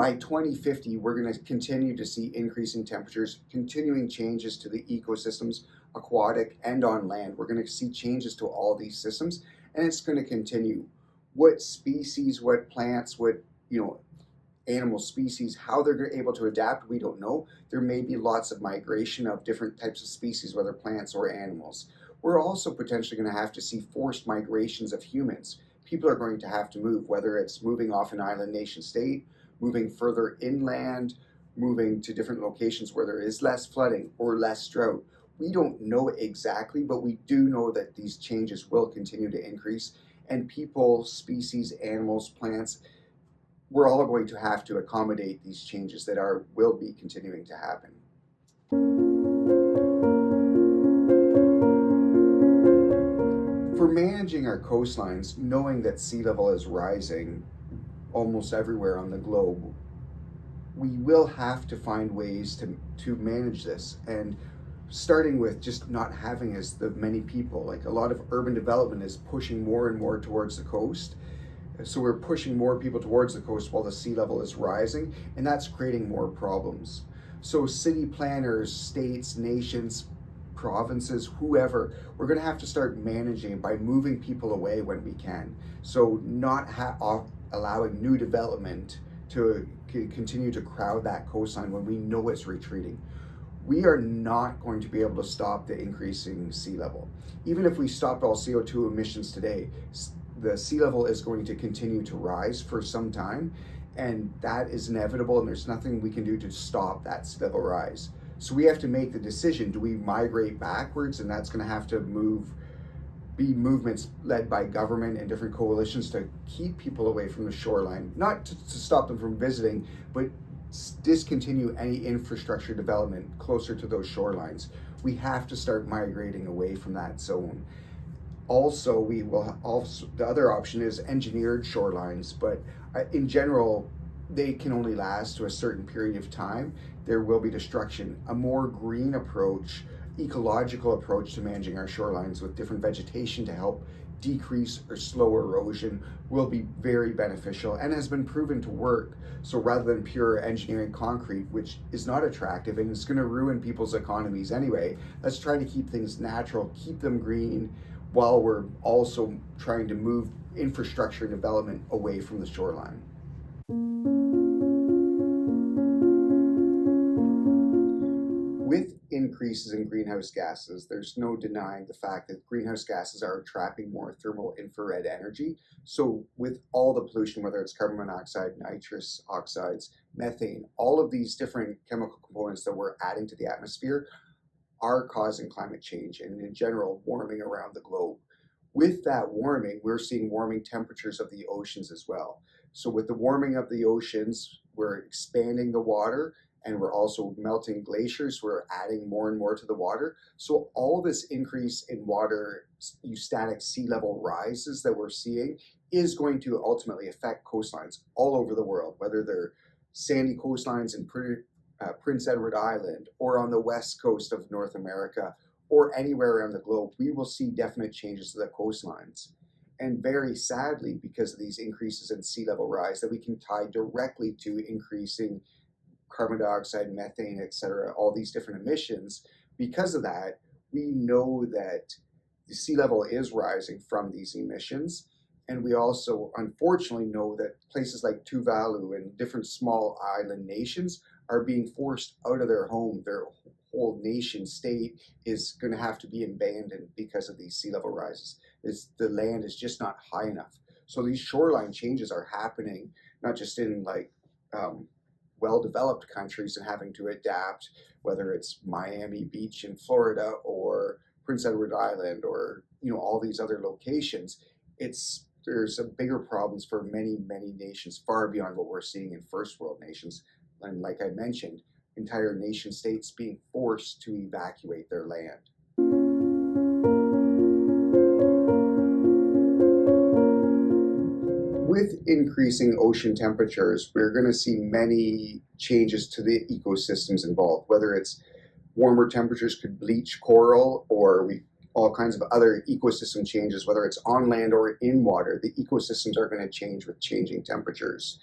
by 2050, we're going to continue to see increasing temperatures, continuing changes to the ecosystems, aquatic and on land. We're going to see changes to all these systems, and it's going to continue. What species, what plants, what animal species, how they're able to adapt, we don't know. There may be lots of migration of different types of species, whether plants or animals. We're also potentially going to have to see forced migrations of humans. People are going to have to move, whether it's moving off an island nation state, moving further inland, moving to different locations where there is less flooding or less drought. We don't know exactly, but we do know that these changes will continue to increase, and people, species, animals, plants, we're all going to have to accommodate these changes that will be continuing to happen. For managing our coastlines, knowing that sea level is rising almost everywhere on the globe, we will have to find ways to manage this, and starting with just not having as many people. Like, a lot of urban development is pushing more and more towards the coast. So we're pushing more people towards the coast while the sea level is rising, and that's creating more problems. So city planners, states, nations, provinces, whoever, we're going to have to start managing it by moving people away when we can. So not allowing new development to continue to crowd that coastline when we know it's retreating. We are not going to be able to stop the increasing sea level. Even if we stopped all CO2 emissions today, the sea level is going to continue to rise for some time, and that is inevitable, and there's nothing we can do to stop that sea level rise. So we have to make the decision: do we migrate backwards? And that's going to have to be movements led by government and different coalitions to keep people away from the shoreline, not to stop them from visiting, but discontinue any infrastructure development closer to those shorelines. We have to start migrating away from that zone. Also, the other option is engineered shorelines, but in general, they can only last to a certain period of time. There will be destruction. A more green approach, ecological approach to managing our shorelines with different vegetation to help decrease or slow erosion will be very beneficial and has been proven to work. So rather than pure engineering concrete, which is not attractive and is going to ruin people's economies anyway, let's try to keep things natural, keep them green, while we're also trying to move infrastructure development away from the shoreline. With increases in greenhouse gases, there's no denying the fact that greenhouse gases are trapping more thermal infrared energy. So with all the pollution, whether it's carbon monoxide, nitrous oxides, methane, all of these different chemical components that we're adding to the atmosphere are causing climate change and, in general, warming around the globe. With that warming, we're seeing warming temperatures of the oceans as well. So with the warming of the oceans, we're expanding the water, and we're also melting glaciers. We're adding more and more to the water. So all this increase in water, eustatic sea level rises that we're seeing is going to ultimately affect coastlines all over the world, whether they're sandy coastlines in Prince Edward Island, or on the west coast of North America, or anywhere around the globe. We will see definite changes to the coastlines. And very sadly, because of these increases in sea level rise that we can tie directly to increasing carbon dioxide, methane, etc., all these different emissions, because of that, we know that the sea level is rising from these emissions. And we also, unfortunately, know that places like Tuvalu and different small island nations are being forced out of their home. Their whole nation state is going to have to be abandoned because of these sea level rises. The land is just not high enough. So these shoreline changes are happening, not just in well-developed countries and having to adapt, whether it's Miami Beach in Florida or Prince Edward Island or all these other locations. There's a bigger problems for many, many nations, far beyond what we're seeing in first world nations. And like I mentioned, entire nation states being forced to evacuate their land. With increasing ocean temperatures, we're going to see many changes to the ecosystems involved, whether it's warmer temperatures could bleach coral, or all kinds of other ecosystem changes, whether it's on land or in water. The ecosystems are going to change with changing temperatures.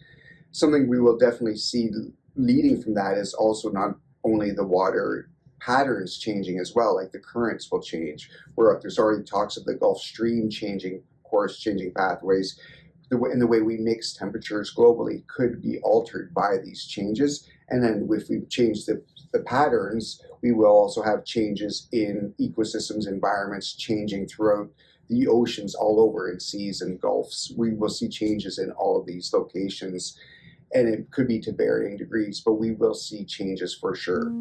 Something we will definitely see leading from that is also not only the water patterns changing as well, like the currents will change. Where there's already talks of the Gulf Stream changing course, changing pathways. The way we mix temperatures globally could be altered by these changes. And then if we change the patterns, we will also have changes in ecosystems, environments changing throughout the oceans all over, in seas and gulfs. We will see changes in all of these locations, and it could be to varying degrees, but we will see changes for sure.